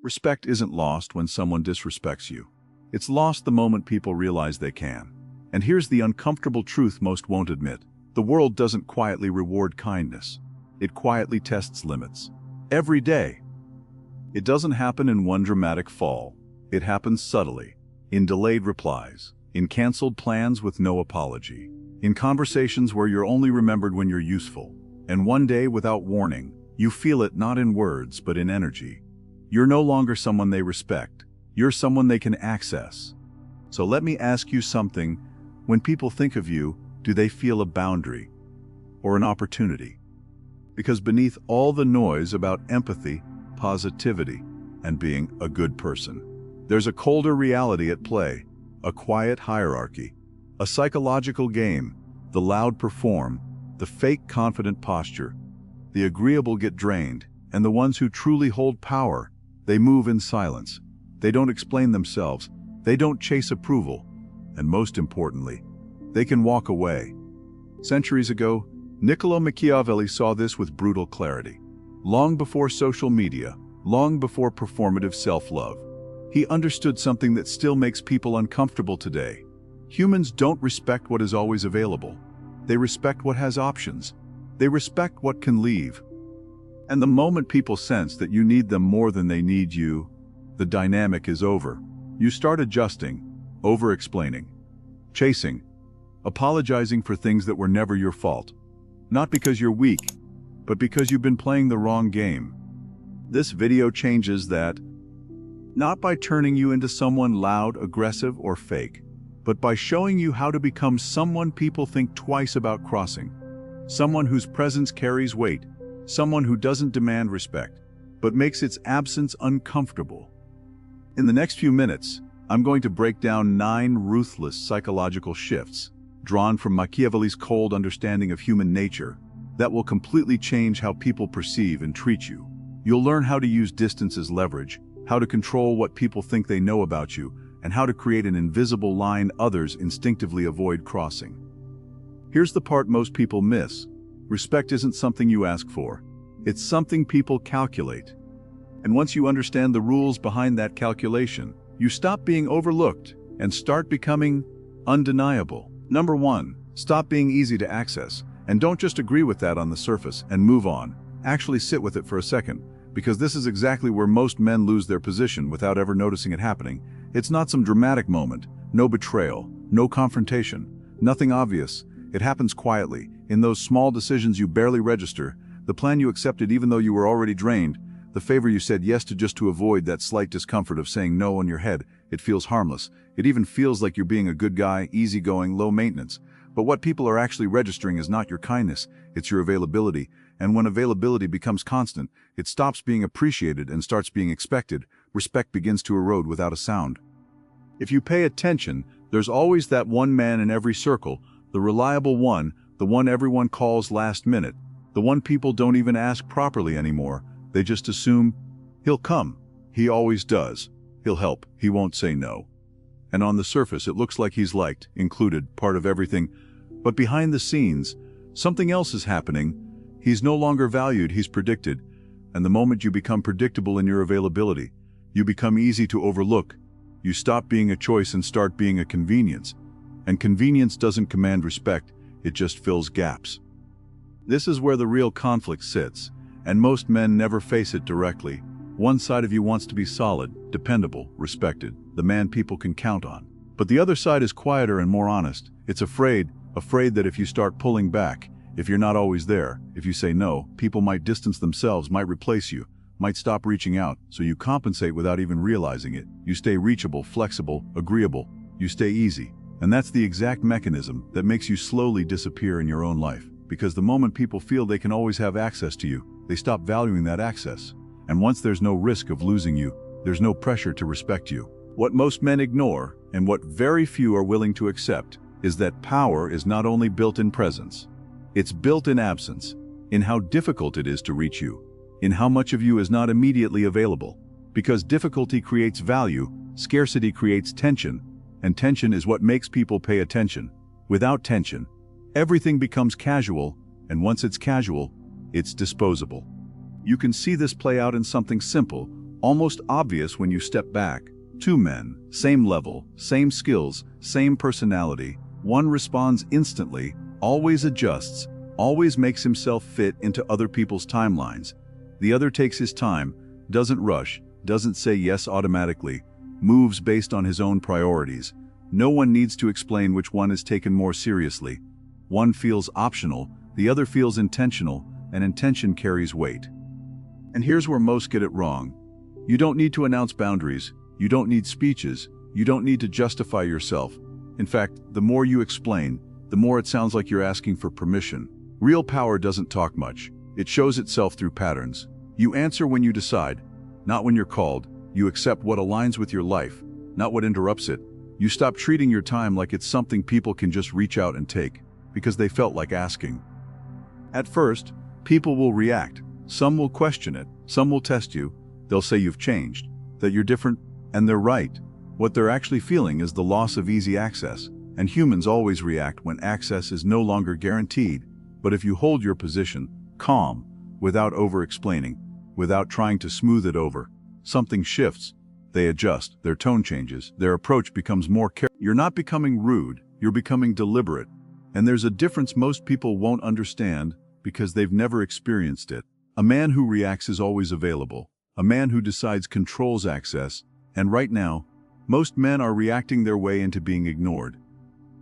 Respect isn't lost when someone disrespects you. It's lost the moment people realize they can. And here's the uncomfortable truth most won't admit. The world doesn't quietly reward kindness. It quietly tests limits. Every day. It doesn't happen in one dramatic fall. It happens subtly, in delayed replies, in canceled plans with no apology, in conversations where you're only remembered when you're useful. And one day, without warning, you feel it not in words but in energy. You're no longer someone they respect. You're someone they can access. So let me ask you something. When people think of you, do they feel a boundary or an opportunity? Because beneath all the noise about empathy, positivity, and being a good person, there's a colder reality at play, a quiet hierarchy, a psychological game. The loud perform, the fake confident posture, the agreeable get drained, and the ones who truly hold power, they move in silence. They don't explain themselves, they don't chase approval, and most importantly, they can walk away. Centuries ago, Niccolo Machiavelli saw this with brutal clarity. Long before social media, long before performative self-love, he understood something that still makes people uncomfortable today. Humans don't respect what is always available. They respect what has options. They respect what can leave. And the moment people sense that you need them more than they need you, the dynamic is over. You start adjusting, over-explaining, chasing, apologizing for things that were never your fault. Not because you're weak, but because you've been playing the wrong game. This video changes that, not by turning you into someone loud, aggressive, or fake, but by showing you how to become someone people think twice about crossing. Someone whose presence carries weight, someone who doesn't demand respect, but makes its absence uncomfortable. In the next few minutes, I'm going to break down 9 ruthless psychological shifts, drawn from Machiavelli's cold understanding of human nature, that will completely change how people perceive and treat you. You'll learn how to use distance as leverage, how to control what people think they know about you, and how to create an invisible line others instinctively avoid crossing. Here's the part most people miss. Respect isn't something you ask for. It's something people calculate. And once you understand the rules behind that calculation, you stop being overlooked and start becoming undeniable. Number 1, stop being easy to access. And don't just agree with that on the surface and move on. Actually sit with it for a second, because this is exactly where most men lose their position without ever noticing it happening. It's not some dramatic moment, no betrayal, no confrontation, nothing obvious. It happens quietly, in those small decisions you barely register, the plan you accepted even though you were already drained, the favor you said yes to just to avoid that slight discomfort of saying no in your head. It feels harmless. It even feels like you're being a good guy, easygoing, low maintenance. But what people are actually registering is not your kindness, it's your availability. And when availability becomes constant, it stops being appreciated and starts being expected. Respect begins to erode without a sound. If you pay attention, there's always that one man in every circle, the reliable one, the one everyone calls last minute, the one people don't even ask properly anymore. They just assume, he'll come. He always does. He'll help. He won't say no. And on the surface, it looks like he's liked, included, part of everything. But behind the scenes, something else is happening. He's no longer valued, he's predicted. And the moment you become predictable in your availability, you become easy to overlook. You stop being a choice and start being a convenience. And convenience doesn't command respect, it just fills gaps. This is where the real conflict sits, and most men never face it directly. One side of you wants to be solid, dependable, respected, the man people can count on. But the other side is quieter and more honest. It's afraid that if you start pulling back, if you're not always there, if you say no, people might distance themselves, might replace you, might stop reaching out, so you compensate without even realizing it. You stay reachable, flexible, agreeable. You stay easy. And that's the exact mechanism that makes you slowly disappear in your own life. Because the moment people feel they can always have access to you, they stop valuing that access. And once there's no risk of losing you, there's no pressure to respect you. What most men ignore, and what very few are willing to accept, is that power is not only built in presence. It's built in absence, in how difficult it is to reach you, in how much of you is not immediately available. Because difficulty creates value, scarcity creates tension, and tension is what makes people pay attention. Without tension, everything becomes casual, and once it's casual, it's disposable. You can see this play out in something simple, almost obvious when you step back. Two men, same level, same skills, same personality. One responds instantly, always adjusts, always makes himself fit into other people's timelines. The other takes his time, doesn't rush, doesn't say yes automatically, moves based on his own priorities. No one needs to explain which one is taken more seriously. One feels optional, the other feels intentional, and intention carries weight. And here's where most get it wrong. You don't need to announce boundaries, you don't need speeches, you don't need to justify yourself. In fact, the more you explain, the more it sounds like you're asking for permission. Real power doesn't talk much. It shows itself through patterns. You answer when you decide, not when you're called. You accept what aligns with your life, not what interrupts it. You stop treating your time like it's something people can just reach out and take, because they felt like asking. At first, people will react. Some will question it. Some will test you. They'll say you've changed, that you're different, and they're right. What they're actually feeling is the loss of easy access, and humans always react when access is no longer guaranteed. But if you hold your position, calm, without over-explaining, without trying to smooth it over, something shifts. They adjust, their tone changes, their approach becomes more careful. You're not becoming rude, you're becoming deliberate. And there's a difference most people won't understand because they've never experienced it. A man who reacts is always available. A man who decides controls access. And right now, most men are reacting their way into being ignored.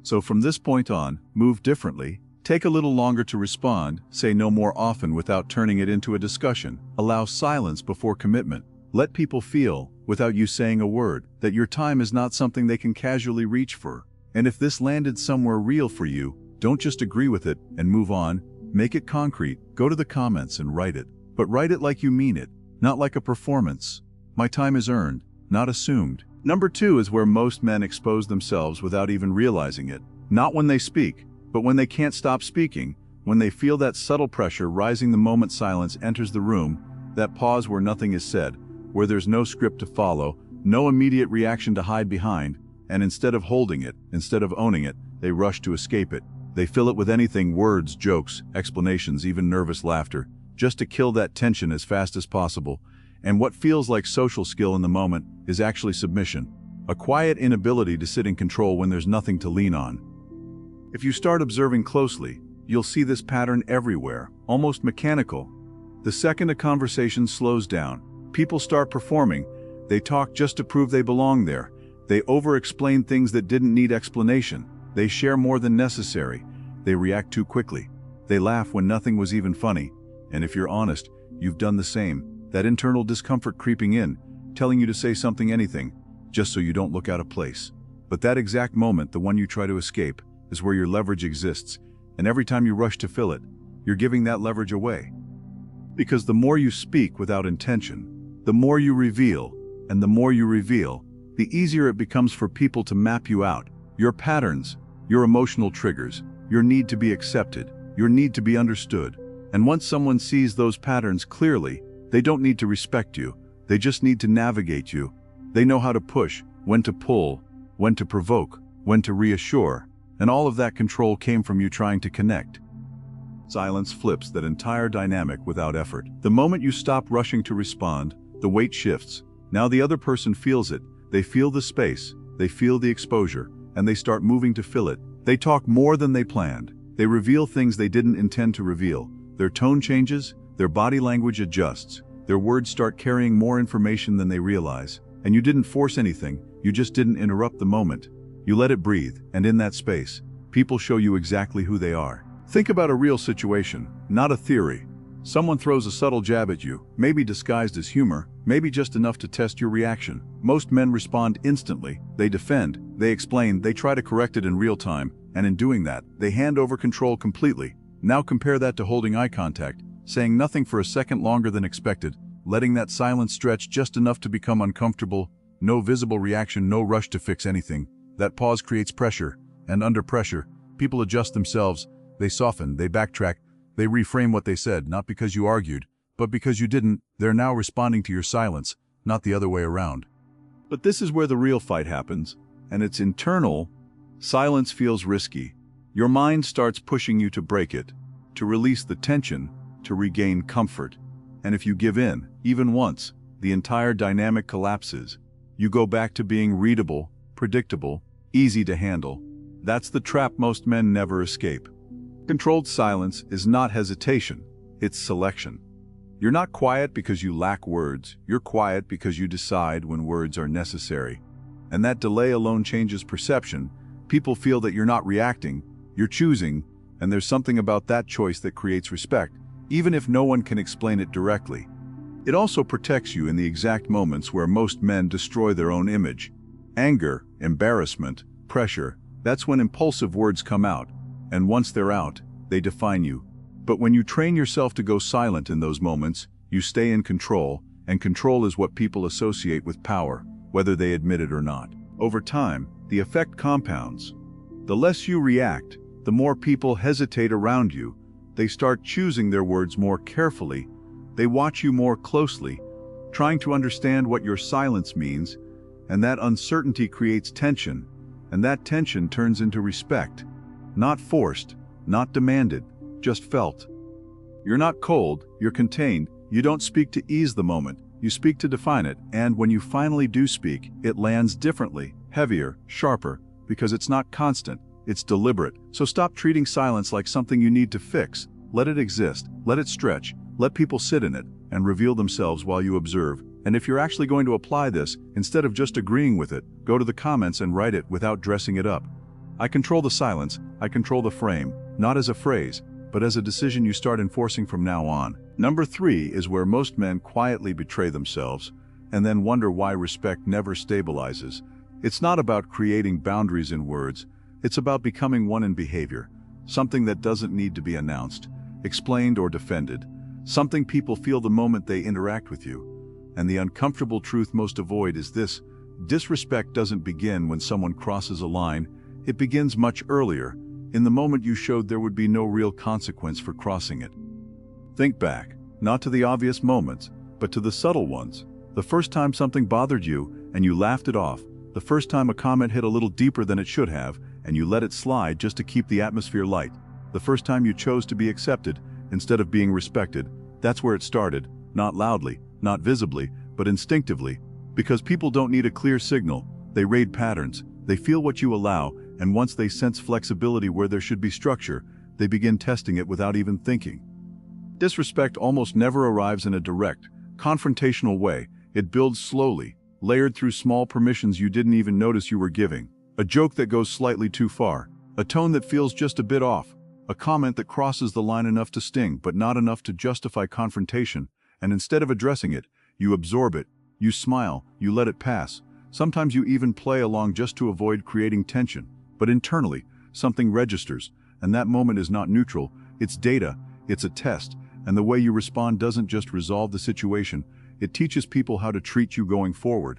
So from this point on, move differently. Take a little longer to respond, say no more often without turning it into a discussion. Allow silence before commitment. Let people feel, without you saying a word, that your time is not something they can casually reach for. And if this landed somewhere real for you, don't just agree with it and move on. Make it concrete. Go to the comments and write it. But write it like you mean it, not like a performance. My time is earned, not assumed. Number 2 is where most men expose themselves without even realizing it. Not when they speak, but when they can't stop speaking, when they feel that subtle pressure rising the moment silence enters the room, that pause where nothing is said, where there's no script to follow, no immediate reaction to hide behind, and instead of holding it, instead of owning it, they rush to escape it. They fill it with anything, words, jokes, explanations, even nervous laughter, just to kill that tension as fast as possible. And what feels like social skill in the moment is actually submission, a quiet inability to sit in control when there's nothing to lean on. If you start observing closely, you'll see this pattern everywhere, almost mechanical. The second a conversation slows down, people start performing. They talk just to prove they belong there. They over-explain things that didn't need explanation. They share more than necessary. They react too quickly. They laugh when nothing was even funny. And if you're honest, you've done the same. That internal discomfort creeping in, telling you to say something, anything, just so you don't look out of place. But that exact moment, the one you try to escape, is where your leverage exists, and every time you rush to fill it, you're giving that leverage away. Because the more you speak without intention, the more you reveal, and the more you reveal, the easier it becomes for people to map you out. Your patterns, your emotional triggers, your need to be accepted, your need to be understood. And once someone sees those patterns clearly, they don't need to respect you, they just need to navigate you. They know how to push, when to pull, when to provoke, when to reassure. And all of that control came from you trying to connect. Silence flips that entire dynamic without effort. The moment you stop rushing to respond, the weight shifts. Now the other person feels it. They feel the space, they feel the exposure, and they start moving to fill it. They talk more than they planned. They reveal things they didn't intend to reveal. Their tone changes, their body language adjusts. Their words start carrying more information than they realize. And you didn't force anything, you just didn't interrupt the moment. You let it breathe, and in that space, people show you exactly who they are. Think about a real situation, not a theory. Someone throws a subtle jab at you, maybe disguised as humor, maybe just enough to test your reaction. Most men respond instantly. They defend, they explain, they try to correct it in real time, and in doing that, they hand over control completely. Now compare that to holding eye contact, saying nothing for a second longer than expected, letting that silence stretch just enough to become uncomfortable, no visible reaction, no rush to fix anything. That pause creates pressure, and under pressure, people adjust themselves, they soften, they backtrack, they reframe what they said, not because you argued, but because you didn't. They're now responding to your silence, not the other way around. But this is where the real fight happens, and it's internal. Silence feels risky. Your mind starts pushing you to break it, to release the tension, to regain comfort. And if you give in, even once, the entire dynamic collapses. You go back to being readable, predictable, easy to handle. That's the trap most men never escape. Controlled silence is not hesitation, it's selection. You're not quiet because you lack words, you're quiet because you decide when words are necessary. And that delay alone changes perception. People feel that you're not reacting, you're choosing, and there's something about that choice that creates respect, even if no one can explain it directly. It also protects you in the exact moments where most men destroy their own image. Anger, embarrassment, pressure, that's when impulsive words come out, and once they're out, they define you. But when you train yourself to go silent in those moments, you stay in control, and control is what people associate with power, whether they admit it or not. Over time, the effect compounds. The less you react, the more people hesitate around you. They start choosing their words more carefully. They watch you more closely, trying to understand what your silence means, and that uncertainty creates tension, and that tension turns into respect. Not forced, not demanded, just felt. You're not cold, you're contained. You don't speak to ease the moment, you speak to define it, and when you finally do speak, it lands differently, heavier, sharper, because it's not constant, it's deliberate. So stop treating silence like something you need to fix. Let it exist, let it stretch, let people sit in it, and reveal themselves while you observe. And if you're actually going to apply this, instead of just agreeing with it, go to the comments and write it without dressing it up. I control the silence, I control the frame, not as a phrase, but as a decision you start enforcing from now on. Number 3 is where most men quietly betray themselves and then wonder why respect never stabilizes. It's not about creating boundaries in words, it's about becoming one in behavior, something that doesn't need to be announced, explained or defended, something people feel the moment they interact with you. And the uncomfortable truth most avoid is this: disrespect doesn't begin when someone crosses a line, it begins much earlier, in the moment you showed there would be no real consequence for crossing it. Think back, not to the obvious moments, but to the subtle ones. The first time something bothered you and you laughed it off, the first time a comment hit a little deeper than it should have and you let it slide just to keep the atmosphere light, the first time you chose to be accepted instead of being respected. That's where it started, not loudly, not visibly, but instinctively. Because people don't need a clear signal, they read patterns, they feel what you allow, and once they sense flexibility where there should be structure, they begin testing it without even thinking. Disrespect almost never arrives in a direct, confrontational way. It builds slowly, layered through small permissions you didn't even notice you were giving. A joke that goes slightly too far, a tone that feels just a bit off, a comment that crosses the line enough to sting but not enough to justify confrontation, and instead of addressing it, you absorb it, you smile, you let it pass. Sometimes you even play along just to avoid creating tension. But internally, something registers, and that moment is not neutral, it's data, it's a test, and the way you respond doesn't just resolve the situation, it teaches people how to treat you going forward.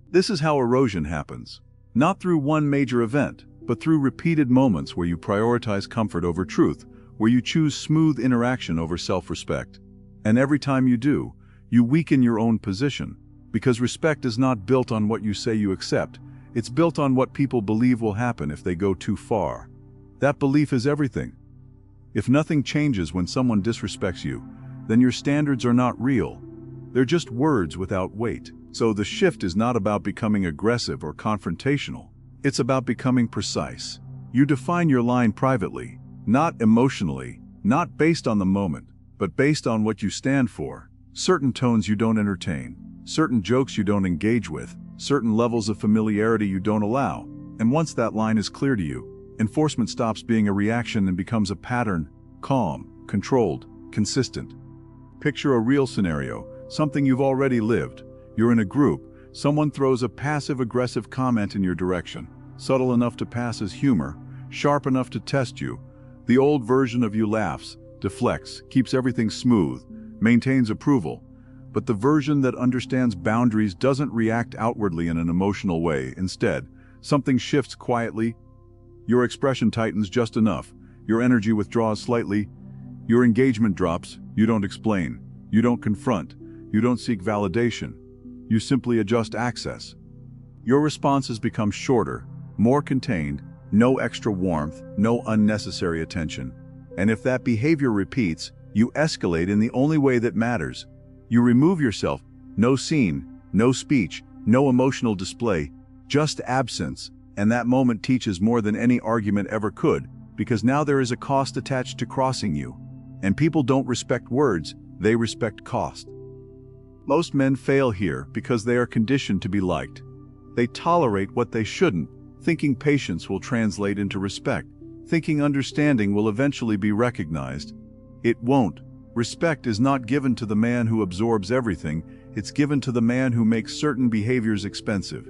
This is how erosion happens. Not through one major event, but through repeated moments where you prioritize comfort over truth, where you choose smooth interaction over self-respect. And every time you do, you weaken your own position, because respect is not built on what you say you accept, it's built on what people believe will happen if they go too far. That belief is everything. If nothing changes when someone disrespects you, then your standards are not real. They're just words without weight. So the shift is not about becoming aggressive or confrontational. It's about becoming precise. You define your line privately, not emotionally, not based on the moment, but based on what you stand for. Certain tones you don't entertain, certain jokes you don't engage with, certain levels of familiarity you don't allow. And once that line is clear to you, enforcement stops being a reaction and becomes a pattern, calm, controlled, consistent. Picture a real scenario, something you've already lived. You're in a group, someone throws a passive-aggressive comment in your direction, subtle enough to pass as humor, sharp enough to test you. The old version of you laughs, deflects, keeps everything smooth, maintains approval. But the version that understands boundaries doesn't react outwardly in an emotional way. Instead, something shifts quietly. Your expression tightens just enough. Your energy withdraws slightly. Your engagement drops. You don't explain. You don't confront. You don't seek validation. You simply adjust access. Your responses become shorter, more contained, no extra warmth, no unnecessary attention. And if that behavior repeats, you escalate in the only way that matters. You remove yourself, No scene, no speech, no emotional display, just absence, and that moment teaches more than any argument ever could, because now there is a cost attached to crossing you. And people don't respect words, they respect cost. Most men fail here because they are conditioned to be liked. They tolerate what they shouldn't, thinking patience will translate into respect, thinking understanding will eventually be recognized. It won't. Respect is not given to the man who absorbs everything, it's given to the man who makes certain behaviors expensive.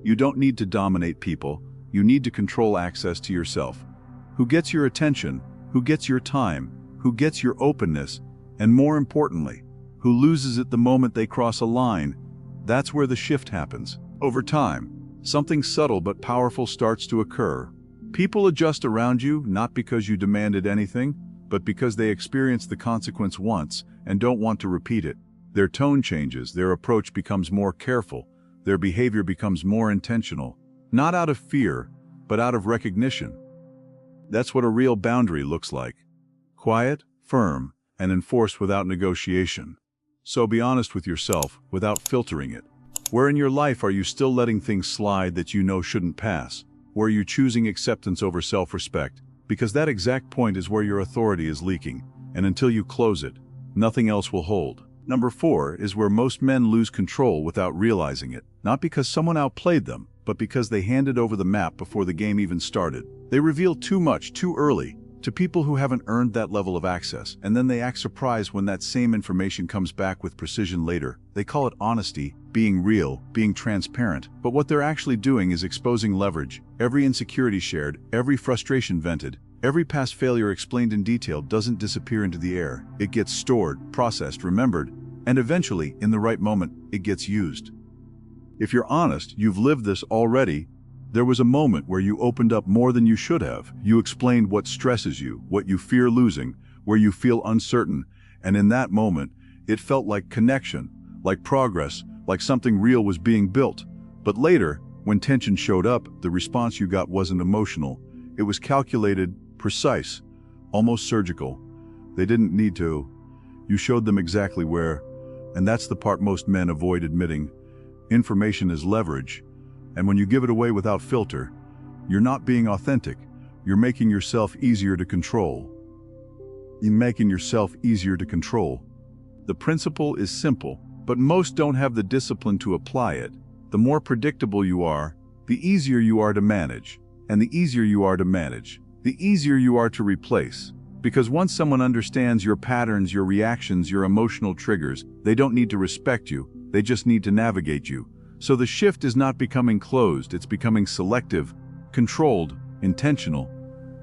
You don't need to dominate people, you need to control access to yourself. Who gets your attention, who gets your time, who gets your openness, and more importantly, who loses it the moment they cross a line, that's where the shift happens. Over time, something subtle but powerful starts to occur. People adjust around you not because you demanded anything, but because they experienced the consequence once and don't want to repeat it. Their tone changes, their approach becomes more careful, their behavior becomes more intentional, not out of fear, but out of recognition. That's what a real boundary looks like. Quiet, firm, and enforced without negotiation. So be honest with yourself without filtering it. Where in your life are you still letting things slide that you know shouldn't pass? Where are you choosing acceptance over self-respect? Because that exact point is where your authority is leaking, and until you close it, nothing else will hold. Number 4 is where most men lose control without realizing it, not because someone outplayed them, but because they handed over the map before the game even started. They reveal too much too early to people who haven't earned that level of access, and then they act surprised when that same information comes back with precision later. They call it honesty, being real, being transparent, but what they're actually doing is exposing leverage. Every insecurity shared, every frustration vented, every past failure explained in detail doesn't disappear into the air. It gets stored, processed, remembered, and eventually, in the right moment, it gets used. If you're honest, you've lived this already. There was a moment where you opened up more than you should have. You explained what stresses you, what you fear losing, where you feel uncertain, and in that moment, it felt like connection, like progress, like something real was being built. But later, when tension showed up, the response you got wasn't emotional. It was calculated, precise, almost surgical. They didn't need to. You showed them exactly where, and that's the part most men avoid admitting. Information is leverage, and when you give it away without filter, you're not being authentic. You're making yourself easier to control. You're making yourself easier to control. The principle is simple, but most don't have the discipline to apply it. The more predictable you are, the easier you are to manage. And the easier you are to manage, the easier you are to replace. Because once someone understands your patterns, your reactions, your emotional triggers, they don't need to respect you, they just need to navigate you. So the shift is not becoming closed, it's becoming selective, controlled, intentional.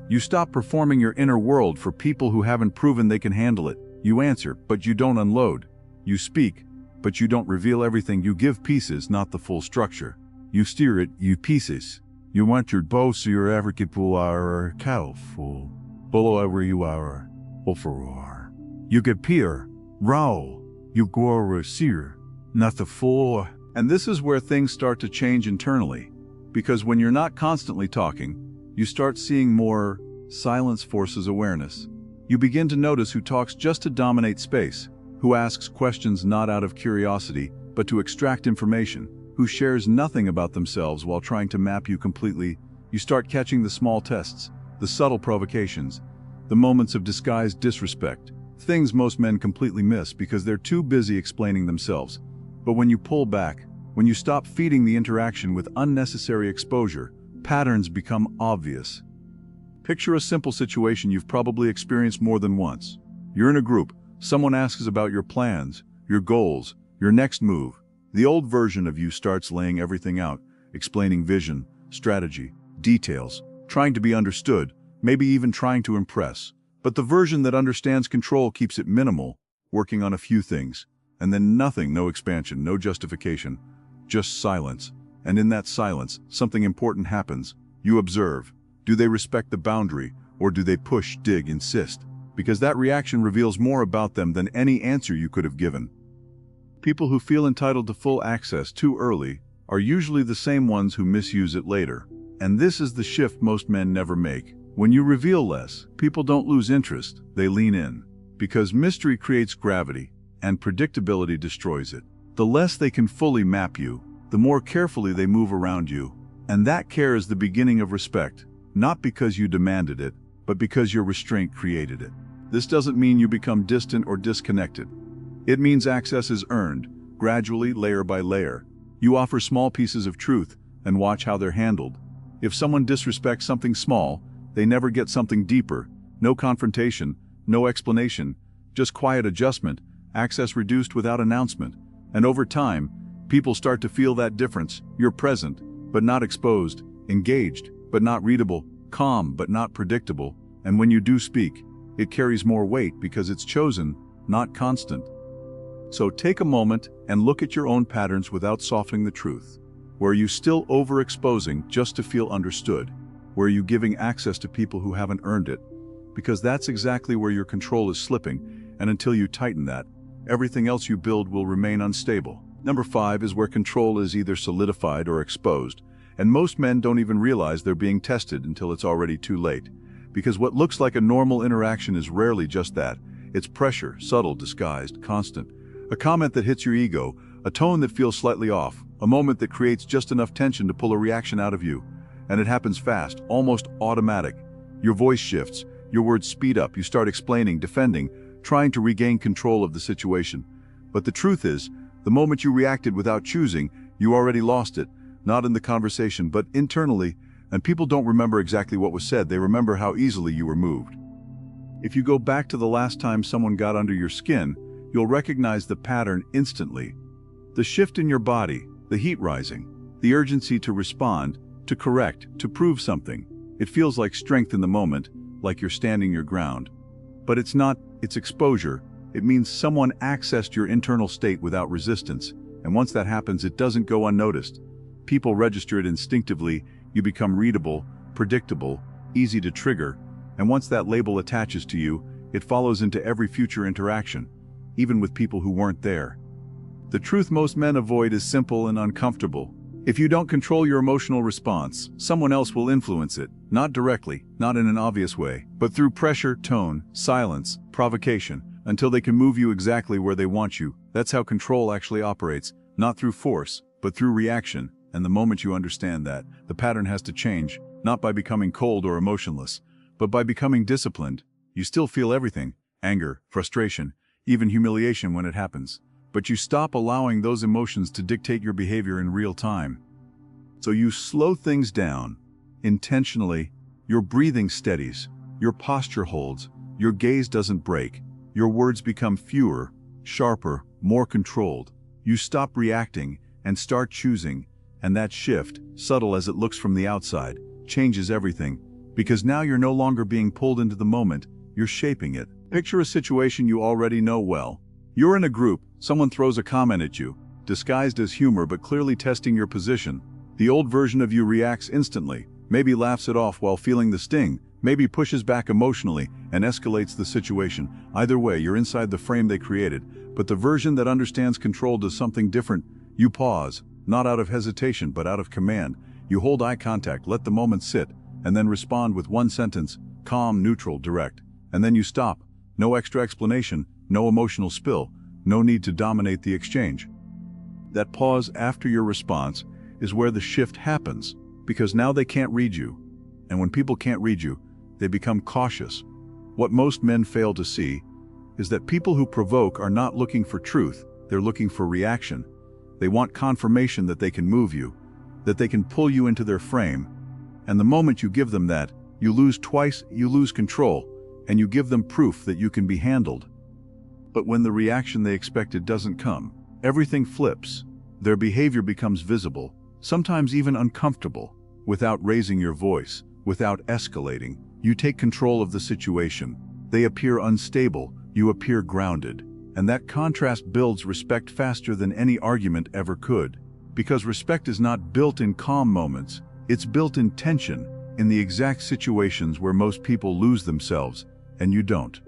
You stop performing your inner world for people who haven't proven they can handle it. You answer, but you don't unload. You speak, but you don't reveal everything. You give pieces, not the full structure. You steer it, you pieces. You want your bow so you're ever capable are careful. Below ever you are, overar. You get peer, row, you go seer, not the full. And this is where things start to change internally. Because when you're not constantly talking, you start seeing more. Silence forces awareness. You begin to notice who talks just to dominate space, who asks questions not out of curiosity, but to extract information, who shares nothing about themselves while trying to map you completely. You start catching the small tests, the subtle provocations, the moments of disguised disrespect, things most men completely miss because they're too busy explaining themselves. But when you pull back, when you stop feeding the interaction with unnecessary exposure, patterns become obvious. Picture a simple situation you've probably experienced more than once. You're in a group, someone asks about your plans, your goals, your next move. The old version of you starts laying everything out, explaining vision, strategy, details, trying to be understood, maybe even trying to impress. But the version that understands control keeps it minimal, working on a few things, and then nothing, no expansion, no justification, just silence. And in that silence, something important happens. You observe. Do they respect the boundary, or do they push, dig, insist? Because that reaction reveals more about them than any answer you could have given. People who feel entitled to full access too early are usually the same ones who misuse it later. And this is the shift most men never make. When you reveal less, people don't lose interest, they lean in. Because mystery creates gravity, and predictability destroys it. the less they can fully map you, the more carefully they move around you. And that care is the beginning of respect, not because you demanded it, but because your restraint created it. This doesn't mean you become distant or disconnected. It means access is earned, gradually, layer by layer. You offer small pieces of truth and watch how they're handled. If someone disrespects something small, they never get something deeper. No confrontation, no explanation, just quiet adjustment, access reduced without announcement. And over time, people start to feel that difference. You're present, but not exposed, engaged, but not readable, calm, but not predictable. And when you do speak, it carries more weight because it's chosen, not constant. So take a moment and look at your own patterns without softening the truth. Where are you still overexposing just to feel understood? Where are you giving access to people who haven't earned it? Because that's exactly where your control is slipping, and until you tighten that, everything else you build will remain unstable. Number 5 is where control is either solidified or exposed, and most men don't even realize they're being tested until it's already too late. Because what looks like a normal interaction is rarely just that. It's pressure, subtle, disguised, constant. A comment that hits your ego, a tone that feels slightly off, a moment that creates just enough tension to pull a reaction out of you. And it happens fast, almost automatic. Your voice shifts, your words speed up, you start explaining, defending, trying to regain control of the situation. But the truth is, the moment you reacted without choosing, you already lost it, not in the conversation, but internally, and people don't remember exactly what was said, they remember how easily you were moved. If you go back to the last time someone got under your skin, you'll recognize the pattern instantly. The shift in your body, the heat rising, the urgency to respond, to correct, to prove something. It feels like strength in the moment, like you're standing your ground. But it's not, it's exposure. It means someone accessed your internal state without resistance, and once that happens, it doesn't go unnoticed. People register it instinctively, you become readable, predictable, easy to trigger, and once that label attaches to you, it follows into every future interaction, even with people who weren't there. The truth most men avoid is simple and uncomfortable. If you don't control your emotional response, someone else will influence it, not directly, not in an obvious way, but through pressure, tone, silence, provocation, until they can move you exactly where they want you. That's how control actually operates, not through force, but through reaction. And the moment you understand that, the pattern has to change, not by becoming cold or emotionless, but by becoming disciplined. You still feel everything, anger, frustration, even humiliation when it happens. But you stop allowing those emotions to dictate your behavior in real time. So you slow things down, intentionally. Your breathing steadies, your posture holds, your gaze doesn't break, your words become fewer, sharper, more controlled. You stop reacting and start choosing, and that shift, subtle as it looks from the outside, changes everything, because now you're no longer being pulled into the moment, you're shaping it. Picture a situation you already know well. You're in a group, someone throws a comment at you, disguised as humor but clearly testing your position. The old version of you reacts instantly, maybe laughs it off while feeling the sting, maybe pushes back emotionally and escalates the situation. Either way, you're inside the frame they created, but the version that understands control does something different. You pause, not out of hesitation but out of command. You hold eye contact, let the moment sit, and then respond with one sentence, calm, neutral, direct. And then you stop. No extra explanation, no emotional spill, no need to dominate the exchange. That pause after your response is where the shift happens, because now they can't read you. And when people can't read you, they become cautious. What most men fail to see is that people who provoke are not looking for truth, they're looking for reaction. They want confirmation that they can move you, that they can pull you into their frame. And the moment you give them that, you lose twice, you lose control, and you give them proof that you can be handled. But when the reaction they expected doesn't come, everything flips. Their behavior becomes visible, sometimes even uncomfortable. Without raising your voice, without escalating, you take control of the situation. They appear unstable, you appear grounded. And that contrast builds respect faster than any argument ever could. Because respect is not built in calm moments, it's built in tension, in the exact situations where most people lose themselves, and you don't.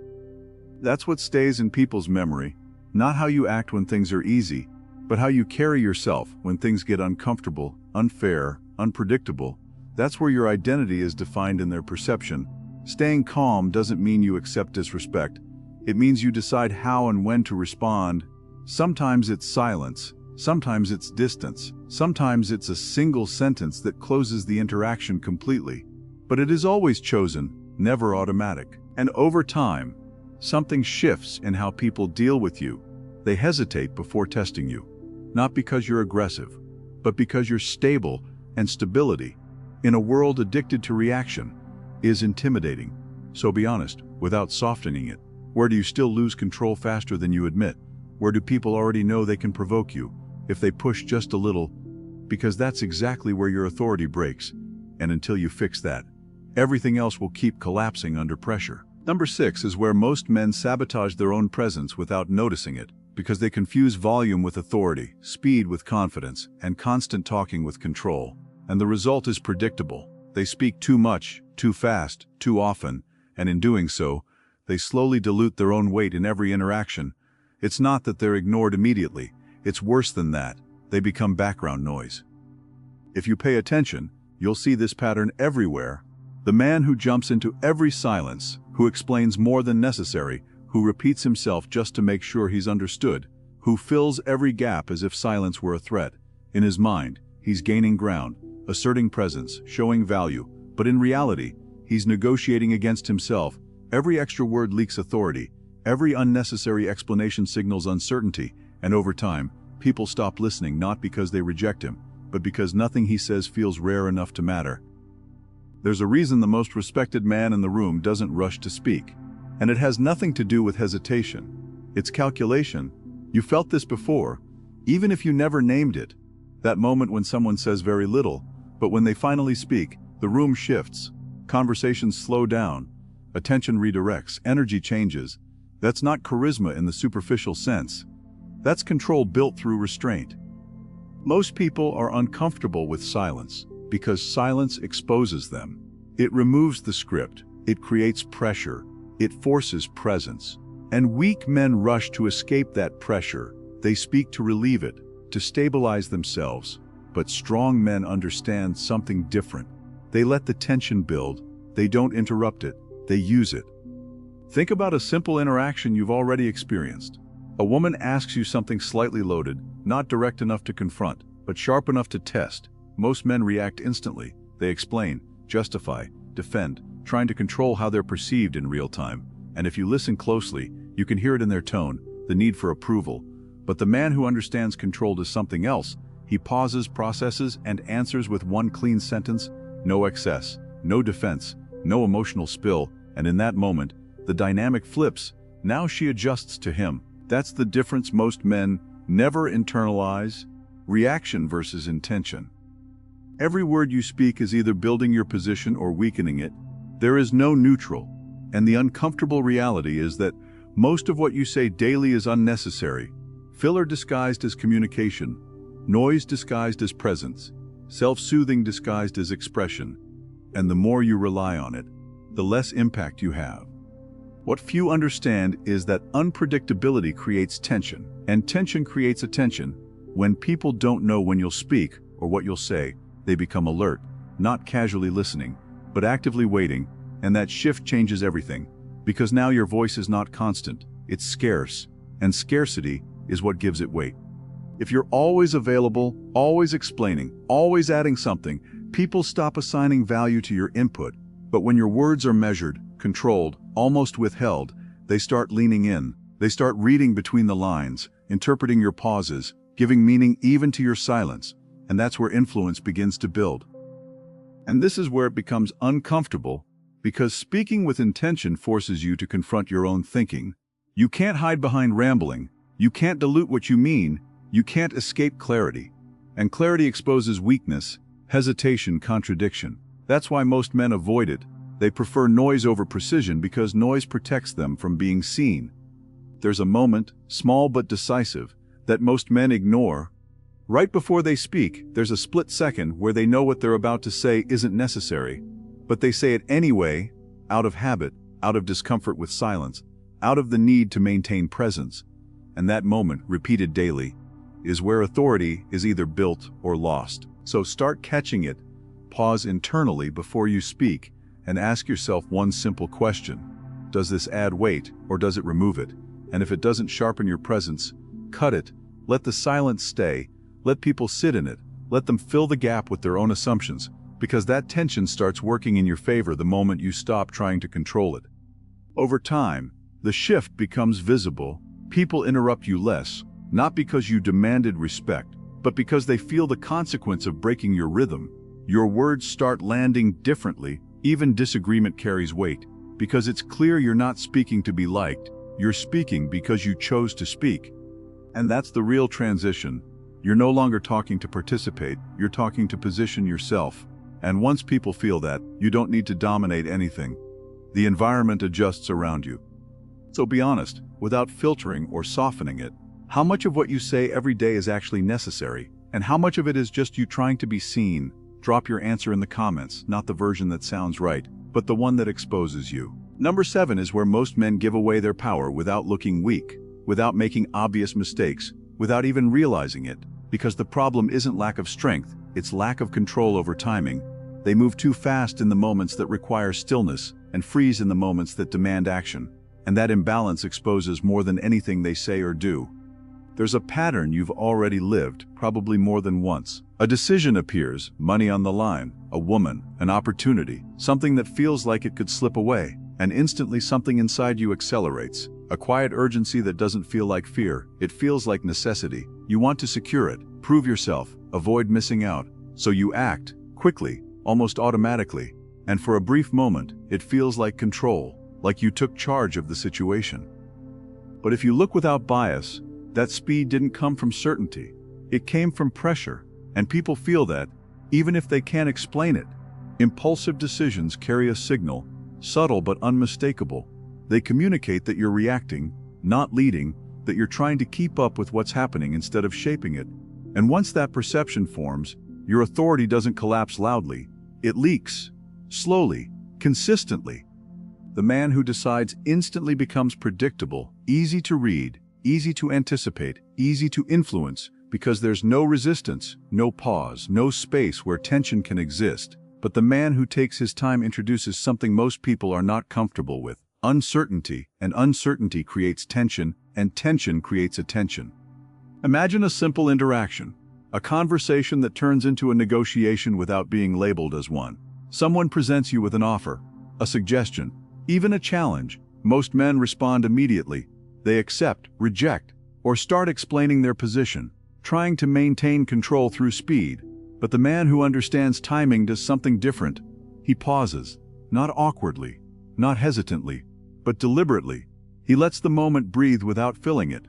That's what stays in people's memory, not how you act when things are easy, but how you carry yourself when things get uncomfortable, unfair, unpredictable. That's where your identity is defined in their perception. Staying calm doesn't mean you accept disrespect. It means you decide how and when to respond. Sometimes it's silence, Sometimes it's distance. Sometimes it's a single sentence that closes the interaction completely. But it is always chosen, never automatic. And over time, something shifts in how people deal with you. They hesitate before testing you. Not because you're aggressive, but because you're stable, and stability, in a world addicted to reaction, is intimidating. So be honest, without softening it. Where do you still lose control faster than you admit? Where do people already know they can provoke you, if they push just a little? Because that's exactly where your authority breaks. And until you fix that, everything else will keep collapsing under pressure. Number 6 is where most men sabotage their own presence without noticing it, because they confuse volume with authority, speed with confidence, and constant talking with control. And the result is predictable. They speak too much, too fast, too often, and in doing so, they slowly dilute their own weight in every interaction. It's not that they're ignored immediately. It's worse than that. They become background noise. If you pay attention, you'll see this pattern everywhere. The man who jumps into every silence, who explains more than necessary, who repeats himself just to make sure he's understood, who fills every gap as if silence were a threat. In his mind, he's gaining ground, asserting presence, showing value, but in reality, he's negotiating against himself. Every extra word leaks authority, every unnecessary explanation signals uncertainty, and over time, people stop listening not because they reject him, but because nothing he says feels rare enough to matter. There's a reason the most respected man in the room doesn't rush to speak, and it has nothing to do with hesitation. It's calculation. You felt this before, even if you never named it. That moment when someone says very little, but when they finally speak, the room shifts, conversations slow down, attention redirects, energy changes. That's not charisma in the superficial sense. That's control built through restraint. Most people are uncomfortable with silence because silence exposes them. It removes the script, it creates pressure, it forces presence. And weak men rush to escape that pressure. They speak to relieve it, to stabilize themselves. But strong men understand something different. They let the tension build. They don't interrupt it. They use it. Think about a simple interaction you've already experienced. A woman asks you something slightly loaded, not direct enough to confront, but sharp enough to test. Most men react instantly. They explain, justify, defend, trying to control how they're perceived in real time. And if you listen closely, you can hear it in their tone, the need for approval. But the man who understands control does something else. He pauses, processes, and answers with one clean sentence. No excess, no defense, no emotional spill. And in that moment, the dynamic flips. Now she adjusts to him. That's the difference most men never internalize. Reaction versus intention. Every word you speak is either building your position or weakening it. There is no neutral. And the uncomfortable reality is that most of what you say daily is unnecessary. Filler disguised as communication, noise disguised as presence, self-soothing disguised as expression. And the more you rely on it, the less impact you have. What few understand is that unpredictability creates tension, and tension creates attention. When people don't know when you'll speak or what you'll say, they become alert, not casually listening, but actively waiting, and that shift changes everything, because now your voice is not constant, it's scarce, and scarcity is what gives it weight. If you're always available, always explaining, always adding something, people stop assigning value to your input. But when your words are measured, controlled, almost withheld, they start leaning in. They start reading between the lines, interpreting your pauses, giving meaning even to your silence. And that's where influence begins to build. And this is where it becomes uncomfortable, because speaking with intention forces you to confront your own thinking. You can't hide behind rambling. You can't dilute what you mean. You can't escape clarity. And clarity exposes weakness, hesitation, contradiction. That's why most men avoid it. They prefer noise over precision because noise protects them from being seen. There's a moment, small but decisive, that most men ignore. Right before they speak, there's a split second where they know what they're about to say isn't necessary, but they say it anyway, out of habit, out of discomfort with silence, out of the need to maintain presence. And that moment, repeated daily, is where authority is either built or lost. So start catching it, pause internally before you speak, and ask yourself one simple question. Does this add weight or does it remove it? And if it doesn't sharpen your presence, cut it. Let the silence stay. Let people sit in it. Let them fill the gap with their own assumptions, because that tension starts working in your favor the moment you stop trying to control it. Over time, the shift becomes visible. People interrupt you less, not because you demanded respect, but because they feel the consequence of breaking your rhythm. Your words start landing differently. Even disagreement carries weight, because it's clear you're not speaking to be liked. You're speaking because you chose to speak. And that's the real transition. You're no longer talking to participate, you're talking to position yourself. And once people feel that, you don't need to dominate anything. The environment adjusts around you. So be honest, without filtering or softening it. How much of what you say every day is actually necessary, and how much of it is just you trying to be seen? Drop your answer in the comments, not the version that sounds right, but the one that exposes you. Number 7 is where most men give away their power without looking weak, without making obvious mistakes, without even realizing it, because the problem isn't lack of strength, it's lack of control over timing. They move too fast in the moments that require stillness and freeze in the moments that demand action, and that imbalance exposes more than anything they say or do. There's a pattern you've already lived, probably more than once. A decision appears, money on the line, a woman, an opportunity, something that feels like it could slip away, and instantly something inside you accelerates. A quiet urgency that doesn't feel like fear, it feels like necessity. You want to secure it, prove yourself, avoid missing out. So you act, quickly, almost automatically, and for a brief moment, it feels like control, like you took charge of the situation. But if you look without bias, that speed didn't come from certainty. It came from pressure, and people feel that, even if they can't explain it. Impulsive decisions carry a signal, subtle but unmistakable. They communicate that you're reacting, not leading, that you're trying to keep up with what's happening instead of shaping it. And once that perception forms, your authority doesn't collapse loudly. It leaks, slowly, consistently. The man who decides instantly becomes predictable, easy to read, easy to anticipate, easy to influence, because there's no resistance, no pause, no space where tension can exist. But the man who takes his time introduces something most people are not comfortable with: uncertainty, and uncertainty creates tension, and tension creates attention. Imagine a simple interaction, a conversation that turns into a negotiation without being labeled as one. Someone presents you with an offer, a suggestion, even a challenge. Most men respond immediately. They accept, reject, or start explaining their position, trying to maintain control through speed. But the man who understands timing does something different. He pauses, not awkwardly, not hesitantly, but deliberately. He lets the moment breathe without filling it.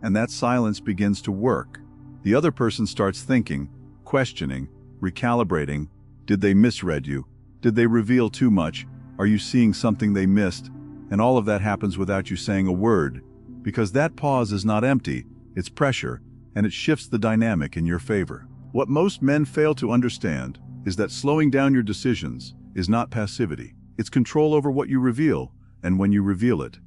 And that silence begins to work. The other person starts thinking, questioning, recalibrating. Did they misread you? Did they reveal too much? Are you seeing something they missed? And all of that happens without you saying a word, because that pause is not empty, it's pressure, and it shifts the dynamic in your favor. What most men fail to understand is that slowing down your decisions is not passivity. It's control over what you reveal and when you reveal it.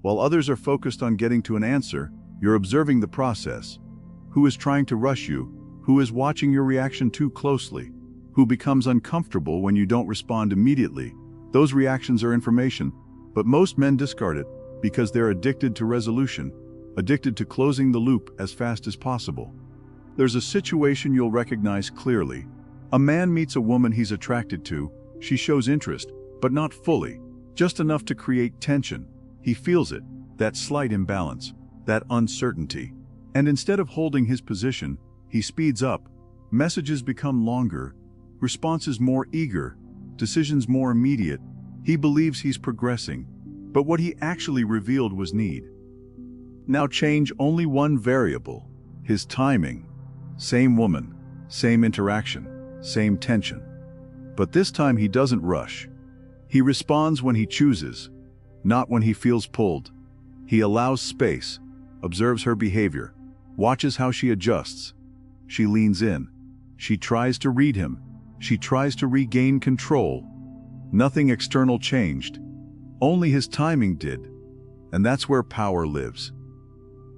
While others are focused on getting to an answer, you're observing the process. Who is trying to rush you? Who is watching your reaction too closely? Who becomes uncomfortable when you don't respond immediately? Those reactions are information, but most men discard it because they're addicted to resolution, addicted to closing the loop as fast as possible. There's a situation you'll recognize clearly. A man meets a woman he's attracted to. She shows interest, but not fully, just enough to create tension. He feels it, that slight imbalance, that uncertainty. And instead of holding his position, he speeds up. Messages become longer, responses more eager, decisions more immediate. He believes he's progressing, but what he actually revealed was need. Now change only one variable: his timing. Same woman, same interaction, same tension. But this time he doesn't rush. He responds when he chooses, not when he feels pulled. He allows space, observes her behavior, watches how she adjusts. She leans in. She tries to read him. She tries to regain control. Nothing external changed. Only his timing did. And that's where power lives.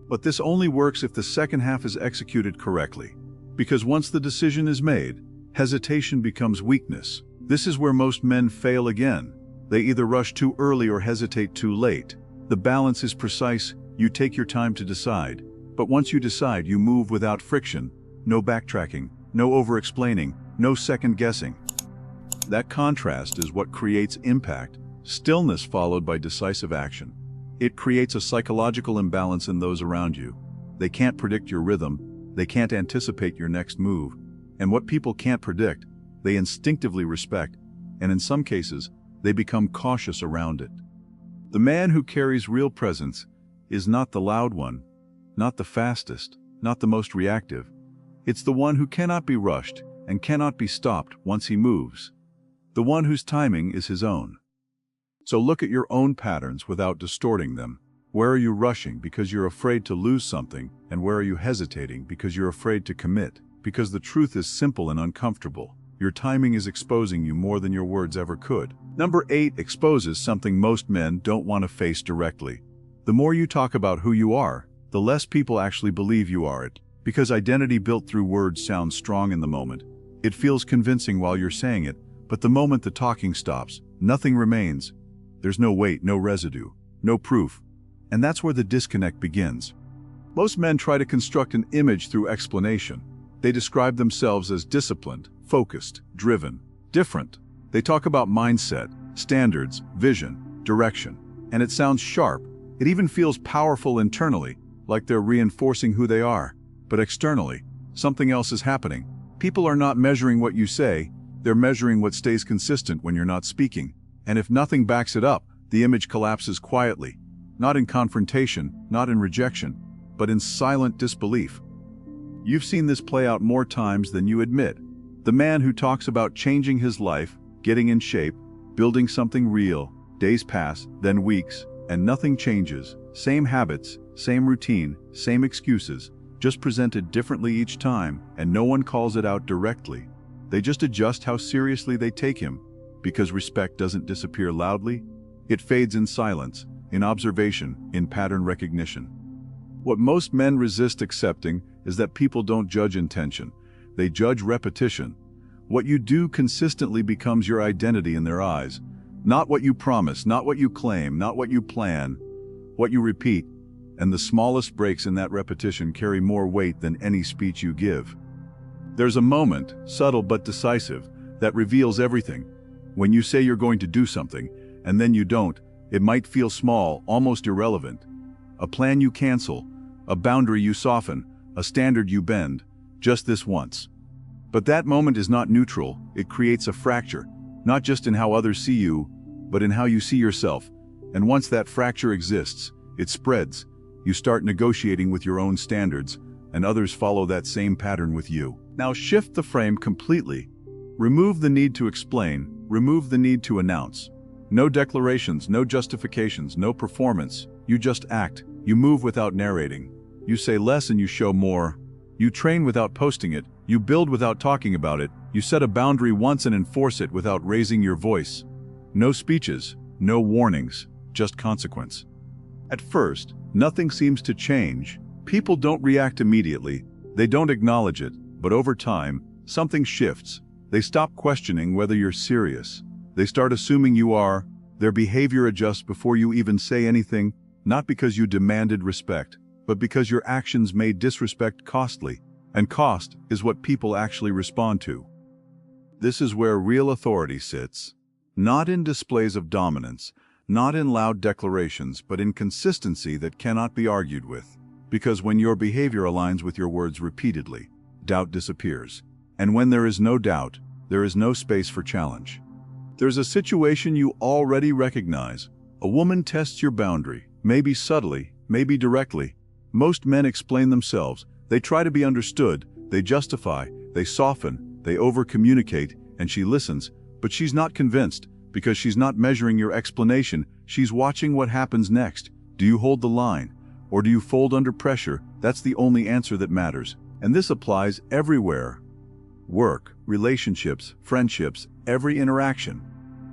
But this only works if the second half is executed correctly. Because once the decision is made, hesitation becomes weakness. This is where most men fail again. They either rush too early or hesitate too late. The balance is precise. You take your time to decide. But once you decide, you move without friction, no backtracking, no over-explaining, no second-guessing. That contrast is what creates impact, stillness followed by decisive action. It creates a psychological imbalance in those around you. They can't predict your rhythm, they can't anticipate your next move, and what people can't predict, they instinctively respect, and in some cases, they become cautious around it. The man who carries real presence is not the loud one, not the fastest, not the most reactive. It's the one who cannot be rushed and cannot be stopped once he moves. The one whose timing is his own. So look at your own patterns without distorting them. Where are you rushing because you're afraid to lose something, and where are you hesitating because you're afraid to commit? Because the truth is simple and uncomfortable. Your timing is exposing you more than your words ever could. Number 8 exposes something most men don't want to face directly. The more you talk about who you are, the less people actually believe you are it. Because identity built through words sounds strong in the moment. It feels convincing while you're saying it, but the moment the talking stops, nothing remains. There's no weight, no residue, no proof. And that's where the disconnect begins. Most men try to construct an image through explanation. They describe themselves as disciplined, focused, driven, different. They talk about mindset, standards, vision, direction. And it sounds sharp. It even feels powerful internally, like they're reinforcing who they are. But externally, something else is happening. People are not measuring what you say, they're measuring what stays consistent when you're not speaking. And if nothing backs it up, the image collapses quietly. Not in confrontation, not in rejection, but in silent disbelief. You've seen this play out more times than you admit. The man who talks about changing his life, getting in shape, building something real, days pass, then weeks, and nothing changes. Same habits, same routine, same excuses, just presented differently each time, and no one calls it out directly. They just adjust how seriously they take him, because respect doesn't disappear loudly. It fades in silence, in observation, in pattern recognition. What most men resist accepting is that people don't judge intention. They judge repetition. What you do consistently becomes your identity in their eyes. Not what you promise, not what you claim, not what you plan, what you repeat. And the smallest breaks in that repetition carry more weight than any speech you give. There's a moment, subtle but decisive, that reveals everything. When you say you're going to do something, and then you don't, it might feel small, almost irrelevant. A plan you cancel, a boundary you soften, a standard you bend, just this once. But that moment is not neutral, it creates a fracture, not just in how others see you, but in how you see yourself. And once that fracture exists, it spreads. You start negotiating with your own standards, and others follow that same pattern with you. Now shift the frame completely. Remove the need to explain, remove the need to announce. No declarations, no justifications, no performance. You just act. You move without narrating. You say less and you show more. You train without posting it. You build without talking about it. You set a boundary once and enforce it without raising your voice. No speeches, no warnings, just consequence. At first, nothing seems to change. People don't react immediately. They don't acknowledge it. But over time, something shifts. They stop questioning whether you're serious. They start assuming you are. Their behavior adjusts before you even say anything, not because you demanded respect, but because your actions made disrespect costly. And cost is what people actually respond to. This is where real authority sits. Not in displays of dominance, not in loud declarations, but in consistency that cannot be argued with. Because when your behavior aligns with your words repeatedly, doubt disappears. And when there is no doubt, there is no space for challenge. There's a situation you already recognize. A woman tests your boundary, maybe subtly, maybe directly. Most men explain themselves. They try to be understood, they justify, they soften, they over-communicate, and she listens, but she's not convinced, because she's not measuring your explanation, she's watching what happens next. Do you hold the line? Or do you fold under pressure? That's the only answer that matters. And this applies everywhere. Work, relationships, friendships, every interaction.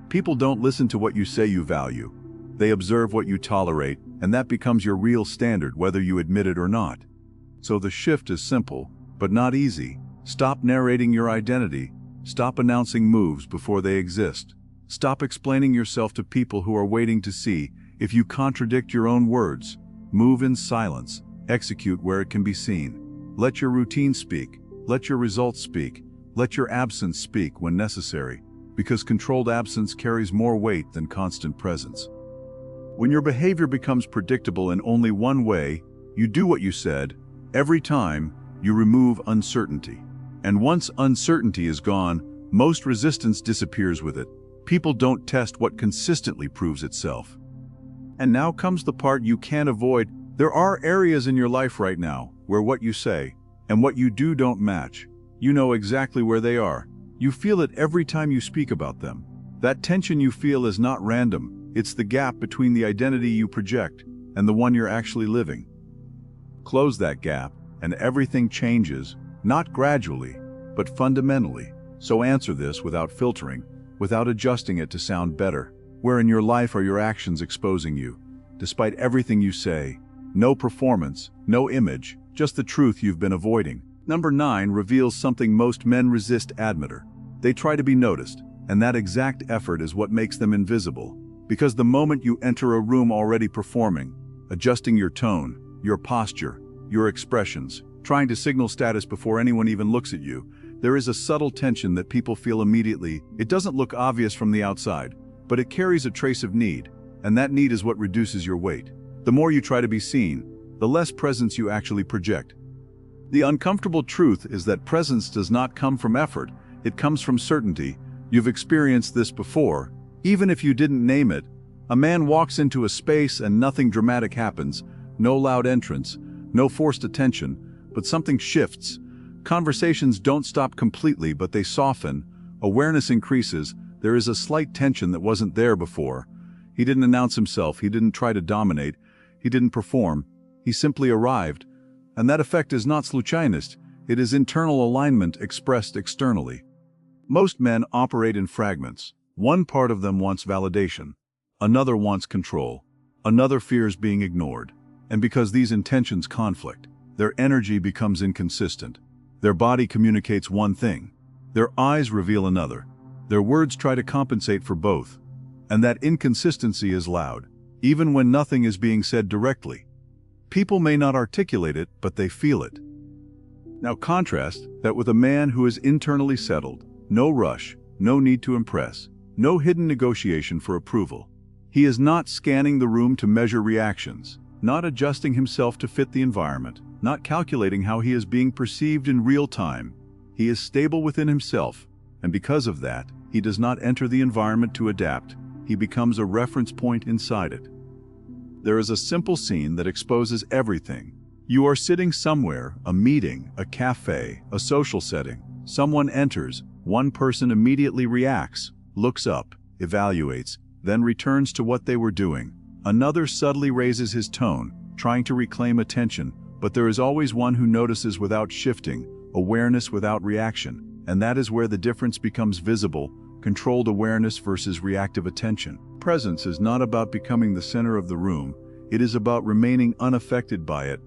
People don't listen to what you say you value. They observe what you tolerate, and that becomes your real standard whether you admit it or not. So the shift is simple, but not easy. Stop narrating your identity. Stop announcing moves before they exist. Stop explaining yourself to people who are waiting to see if you contradict your own words. Move in silence. Execute where it can be seen. Let your routine speak. Let your results speak. Let your absence speak when necessary, because controlled absence carries more weight than constant presence. When your behavior becomes predictable in only one way, you do what you said. Every time, you remove uncertainty. And once uncertainty is gone, most resistance disappears with it. People don't test what consistently proves itself. And now comes the part you can't avoid. There are areas in your life right now where what you say and what you do don't match. You know exactly where they are. You feel it every time you speak about them. That tension you feel is not random. It's the gap between the identity you project and the one you're actually living. Close that gap, and everything changes, not gradually, but fundamentally. So answer this without filtering, without adjusting it to sound better. Where in your life are your actions exposing you? Despite everything you say, no performance, no image, just the truth you've been avoiding. Number 9 reveals something most men resist admitting. They try to be noticed, and that exact effort is what makes them invisible. Because the moment you enter a room already performing, adjusting your tone, your posture, your expressions, trying to signal status before anyone even looks at you, there is a subtle tension that people feel immediately. It doesn't look obvious from the outside, but it carries a trace of need, and that need is what reduces your weight. The more you try to be seen, the less presence you actually project. The uncomfortable truth is that presence does not come from effort, it comes from certainty. You've experienced this before, even if you didn't name it. A man walks into a space and nothing dramatic happens, no loud entrance, no forced attention, but something shifts. Conversations don't stop completely, but they soften. Awareness increases. There is a slight tension that wasn't there before. He didn't announce himself, he didn't try to dominate, he didn't perform. He simply arrived. And that effect is not случайность, it is internal alignment expressed externally. Most men operate in fragments. One part of them wants validation, another wants control, another fears being ignored. And because these intentions conflict, their energy becomes inconsistent. Their body communicates one thing, their eyes reveal another. Their words try to compensate for both. And that inconsistency is loud, even when nothing is being said directly. People may not articulate it, but they feel it. Now contrast that with a man who is internally settled. No rush, no need to impress, no hidden negotiation for approval. He is not scanning the room to measure reactions, not adjusting himself to fit the environment, not calculating how he is being perceived in real time. He is stable within himself, and because of that, he does not enter the environment to adapt. He becomes a reference point inside it. There is a simple scene that exposes everything. You are sitting somewhere, a meeting, a cafe, a social setting. Someone enters, one person immediately reacts, looks up, evaluates, then returns to what they were doing. Another subtly raises his tone, trying to reclaim attention, but there is always one who notices without shifting, awareness without reaction, and that is where the difference becomes visible, controlled awareness versus reactive attention. Presence is not about becoming the center of the room, it is about remaining unaffected by it.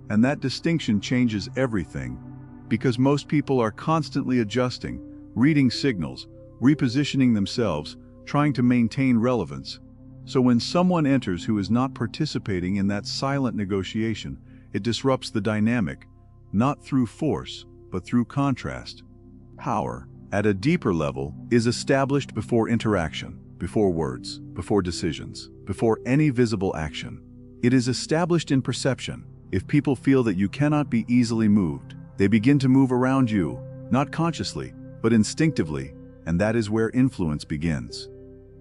And that distinction changes everything, because most people are constantly adjusting, reading signals, repositioning themselves, trying to maintain relevance. So when someone enters who is not participating in that silent negotiation, it disrupts the dynamic, not through force, but through contrast. Power, at a deeper level, is established before interaction, before words, before decisions, before any visible action. It is established in perception. If people feel that you cannot be easily moved, they begin to move around you, not consciously, but instinctively, and that is where influence begins.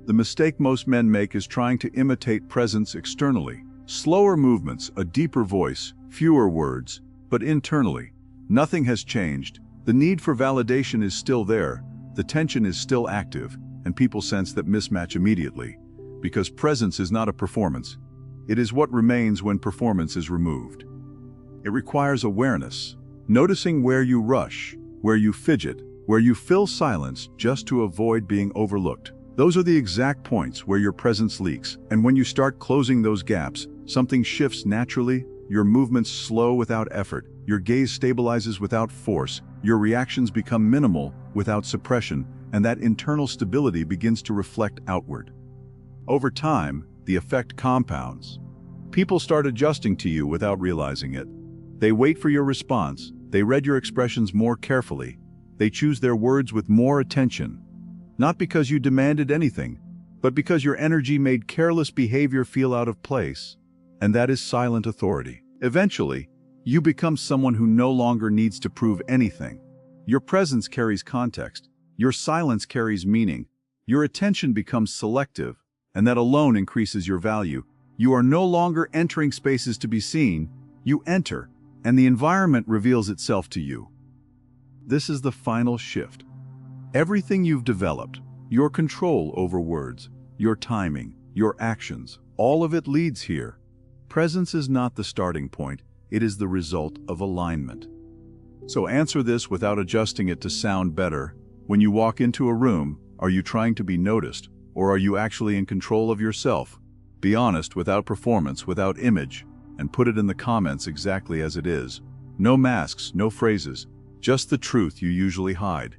The mistake most men make is trying to imitate presence externally. Slower movements, a deeper voice, fewer words, but internally, nothing has changed. The need for validation is still there, the tension is still active, and people sense that mismatch immediately. Because presence is not a performance. It is what remains when performance is removed. It requires awareness, noticing where you rush, where you fidget, where you fill silence just to avoid being overlooked. Those are the exact points where your presence leaks, and when you start closing those gaps, something shifts naturally, your movements slow without effort, your gaze stabilizes without force, your reactions become minimal without suppression, and that internal stability begins to reflect outward. Over time, the effect compounds. People start adjusting to you without realizing it. They wait for your response, they read your expressions more carefully, they choose their words with more attention. Not because you demanded anything, but because your energy made careless behavior feel out of place. And that is silent authority. Eventually, you become someone who no longer needs to prove anything. Your presence carries context, your silence carries meaning, your attention becomes selective, and that alone increases your value. You are no longer entering spaces to be seen, you enter, and the environment reveals itself to you. This is the final shift. Everything you've developed, your control over words, your timing, your actions, all of it leads here. Presence is not the starting point, it is the result of alignment. So answer this without adjusting it to sound better. When you walk into a room, are you trying to be noticed, or are you actually in control of yourself? Be honest, without performance, without image, and put it in the comments exactly as it is. No masks, no phrases, just the truth you usually hide.